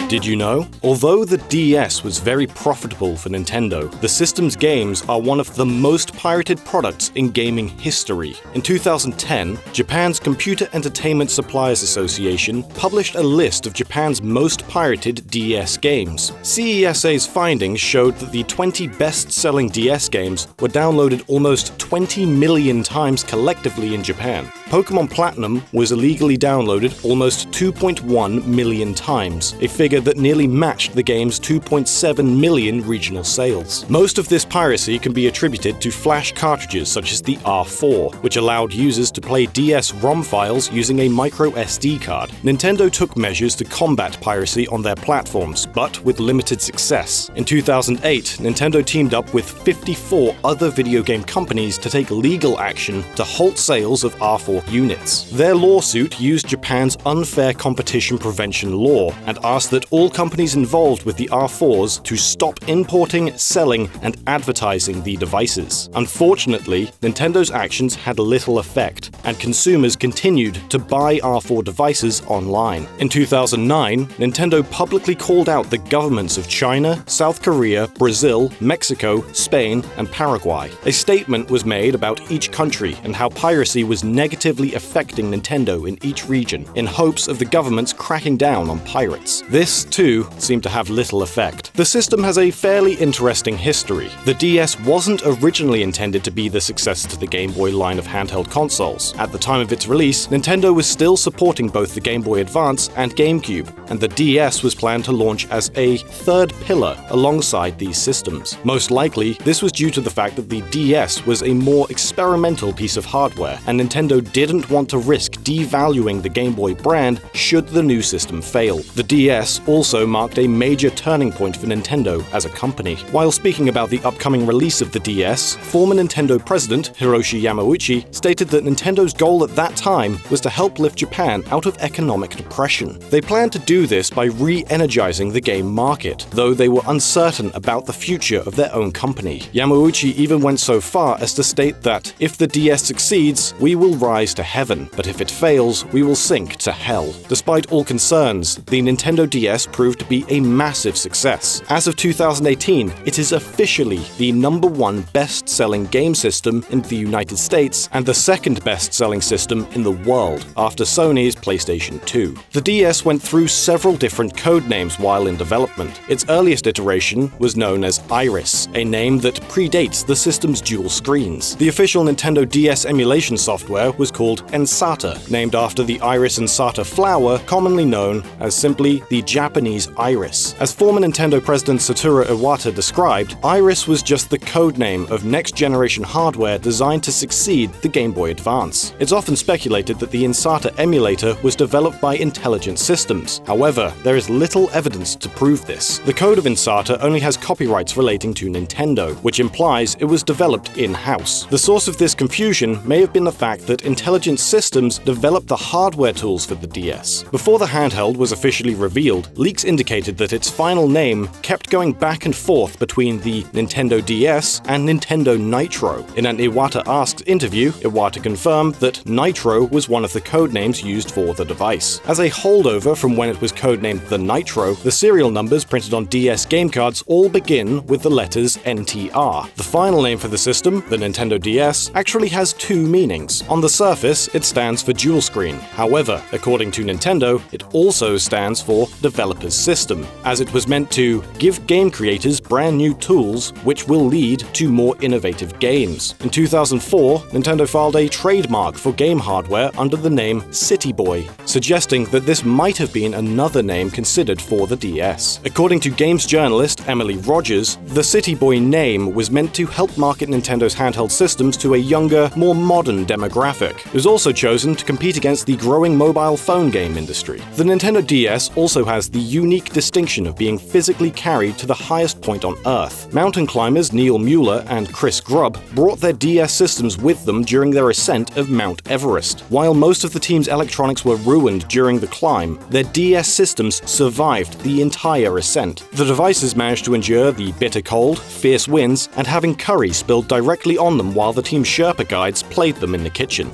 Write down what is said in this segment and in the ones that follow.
Did you know? Although the DS was very profitable for Nintendo, the system's games are one of the most pirated products in gaming history. In 2010, Japan's Computer Entertainment Suppliers Association published a list of Japan's most pirated DS games. CESA's findings showed that the 20 best-selling DS games were downloaded almost 20 million times collectively in Japan. Pokémon Platinum was illegally downloaded almost 2.1 million times, a figure that nearly matched the game's 2.7 million regional sales. Most of this piracy can be attributed to flash cartridges such as the R4, which allowed users to play DS ROM files using a micro SD card. Nintendo took measures to combat piracy on their platforms, but with limited success. In 2008, Nintendo teamed up with 54 other video game companies to take legal action to halt sales of R4 units. Their lawsuit used Japan's unfair competition prevention law and asked that all companies involved with the R4s to stop importing, selling, and advertising the devices. Unfortunately, Nintendo's actions had little effect, and consumers continued to buy R4 devices online. In 2009, Nintendo publicly called out the governments of China, South Korea, Brazil, Mexico, Spain, and Paraguay. A statement was made about each country and how piracy was negatively affecting Nintendo in each region, in hopes of the governments cracking down on pirates. This, too, seemed to have little effect. The system has a fairly interesting history. The DS wasn't originally intended to be the successor to the Game Boy line of handheld consoles. At the time of its release, Nintendo was still supporting both the Game Boy Advance and GameCube, and the DS was planned to launch as a third pillar alongside these systems. Most likely, this was due to the fact that the DS was a more experimental piece of hardware, and Nintendo didn't want to risk devaluing the Game Boy brand should the new system fail. The DS also marked a major turning point for Nintendo as a company. While speaking about the upcoming release of the DS, former Nintendo president Hiroshi Yamauchi stated that Nintendo's goal at that time was to help lift Japan out of economic depression. They planned to do this by re-energizing the game market, though they were uncertain about the future of their own company. Yamauchi even went so far as to state that, if the DS succeeds, we will rise to heaven, but if it fails, we will sink to hell. Despite all concerns, the Nintendo DS proved to be a massive success. As of 2018, it is officially the #1 best-selling game system in the United States and the second best-selling system in the world, after Sony's PlayStation 2. The DS went through several different codenames while in development. Its earliest iteration was known as Iris, a name that predates the system's dual screens. The official Nintendo DS emulation software was called Ensata, named after the Iris Ensata flower, commonly known as simply the Japanese Iris. As former Nintendo president Satoru Iwata described, Iris was just the codename of next-generation hardware designed to succeed the Game Boy Advance. It's often speculated that the Ensata emulator was developed by Intelligent Systems. However, there is little evidence to prove this. The code of Ensata only has copyrights relating to Nintendo, which implies it was developed in-house. The source of this confusion may have been the fact that Intelligent Systems developed the hardware tools for the DS. Before the handheld was officially revealed, leaks indicated that its final name kept going back and forth between the Nintendo DS and Nintendo Nitro. In an Iwata Asks interview, Iwata confirmed that Nitro was one of the codenames used for the device. As a holdover from when it was codenamed the Nitro, the serial numbers printed on DS game cards all begin with the letters NTR. The final name for the system, the Nintendo DS, actually has two meanings. On the surface, it stands for dual screen. However, according to Nintendo, it also stands for Developer's System, as it was meant to give game creators brand new tools which will lead to more innovative games. In 2004, Nintendo filed a trademark for game hardware under the name City Boy, suggesting that this might have been another name considered for the DS. According to games journalist Emily Rogers, the City Boy name was meant to help market Nintendo's handheld systems to a younger, more modern demographic. It was also chosen to compete against the growing mobile phone game industry. The Nintendo DS also has the unique distinction of being physically carried to the highest point on Earth. Mountain climbers Neil Mueller and Chris Grubb brought their DS systems with them during their ascent of Mount Everest. While most of the team's electronics were ruined during the climb, their DS systems survived the entire ascent. The devices managed to endure the bitter cold, fierce winds, and having curry spilled directly on them while the team Sherpa guides played them in the kitchen.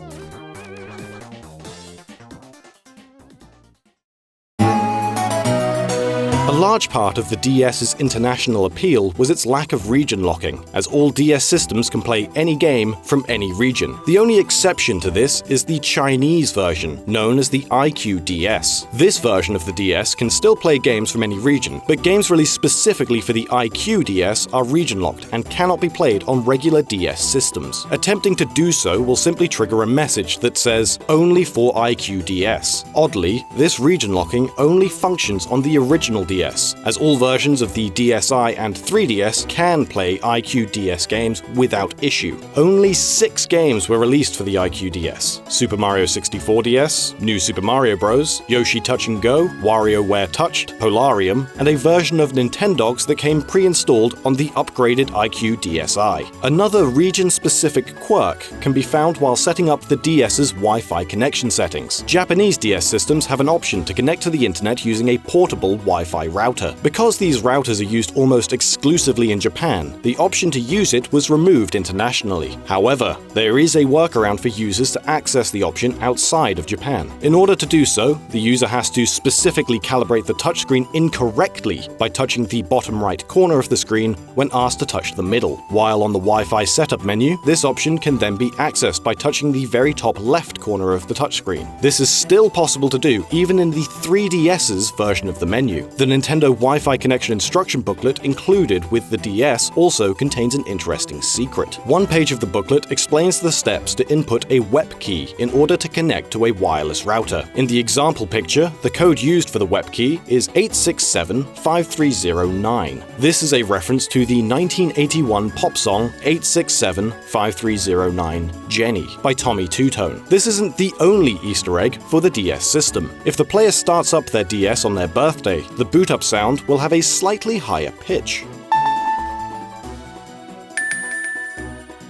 A large part of the DS's international appeal was its lack of region locking, as all DS systems can play any game from any region. The only exception to this is the Chinese version, known as the iQDS. This version of the DS can still play games from any region, but games released specifically for the iQDS are region locked and cannot be played on regular DS systems. Attempting to do so will simply trigger a message that says, "Only for iQDS." Oddly, this region locking only functions on the original DS, as all versions of the DSi and 3DS can play iQDS games without issue. Only 6 games were released for the iQDS: Super Mario 64 DS, New Super Mario Bros., Yoshi Touch and Go, WarioWare Touched, Polarium, and a version of Nintendogs that came pre-installed on the upgraded iQDSi. Another region-specific quirk can be found while setting up the DS's Wi-Fi connection settings. Japanese DS systems have an option to connect to the internet using a portable Wi-Fi router. Because these routers are used almost exclusively in Japan, the option to use it was removed internationally. However, there is a workaround for users to access the option outside of Japan. In order to do so, the user has to specifically calibrate the touchscreen incorrectly by touching the bottom right corner of the screen when asked to touch the middle. While on the Wi-Fi setup menu, this option can then be accessed by touching the very top left corner of the touchscreen. This is still possible to do even in the 3DS's version of the menu. The Nintendo Wi-Fi connection instruction booklet included with the DS also contains an interesting secret. One page of the booklet explains the steps to input a WEP key in order to connect to a wireless router. In the example picture, the code used for the WEP key is 8675309. This is a reference to the 1981 pop song 8675309 Jenny by Tommy Two-Tone. This isn't the only Easter egg for the DS system. If the player starts up their DS on their birthday, the boot up sound will have a slightly higher pitch.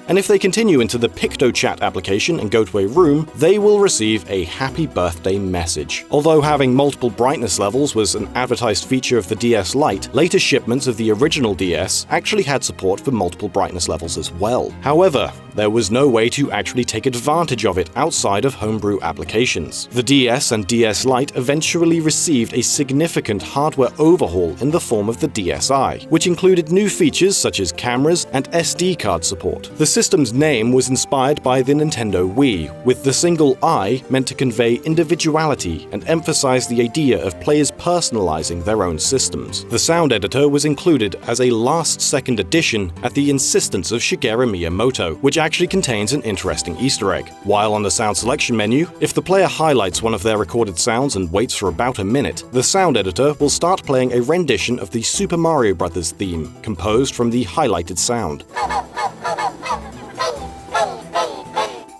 And if they continue into the PictoChat application and go to a room, they will receive a happy birthday message. Although having multiple brightness levels was an advertised feature of the DS Lite, later shipments of the original DS actually had support for multiple brightness levels as well. However, there was no way to actually take advantage of it outside of homebrew applications. The DS and DS Lite eventually received a significant hardware overhaul in the form of the DSi, which included new features such as cameras and SD card support. The system's name was inspired by the Nintendo Wii, with the single I meant to convey individuality and emphasize the idea of players personalizing their own systems. The sound editor was included as a last-second addition at the insistence of Shigeru Miyamoto, which actually contains an interesting Easter egg. While on the sound selection menu, if the player highlights one of their recorded sounds and waits for about a minute, the sound editor will start playing a rendition of the Super Mario Bros. Theme, composed from the highlighted sound.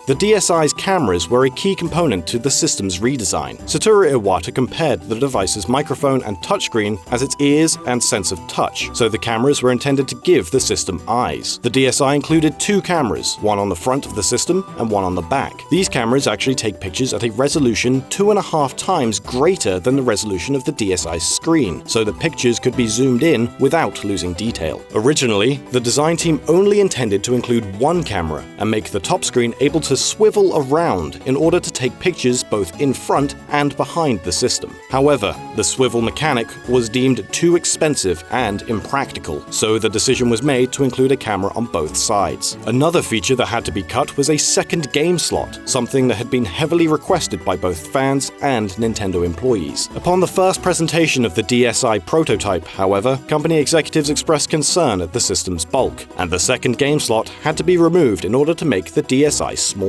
The DSi's cameras were a key component to the system's redesign. Satoru Iwata compared the device's microphone and touchscreen as its ears and sense of touch, so the cameras were intended to give the system eyes. The DSi included 2 cameras, one on the front of the system and one on the back. These cameras actually take pictures at a resolution 2.5 times greater than the resolution of the DSi's screen, so the pictures could be zoomed in without losing detail. Originally, the design team only intended to include one camera and make the top screen able to swivel around in order to take pictures both in front and behind the system. However, the swivel mechanic was deemed too expensive and impractical, so the decision was made to include a camera on both sides. Another feature that had to be cut was a second game slot, something that had been heavily requested by both fans and Nintendo employees. Upon the first presentation of the DSi prototype, however, company executives expressed concern at the system's bulk, and the second game slot had to be removed in order to make the DSi smaller.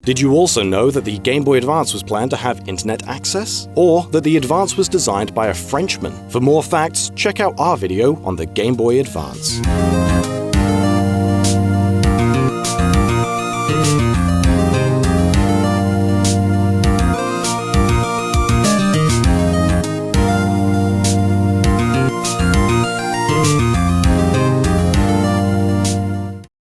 Did you also know that the Game Boy Advance was planned to have internet access? Or that the Advance was designed by a Frenchman? For more facts, check out our video on the Game Boy Advance.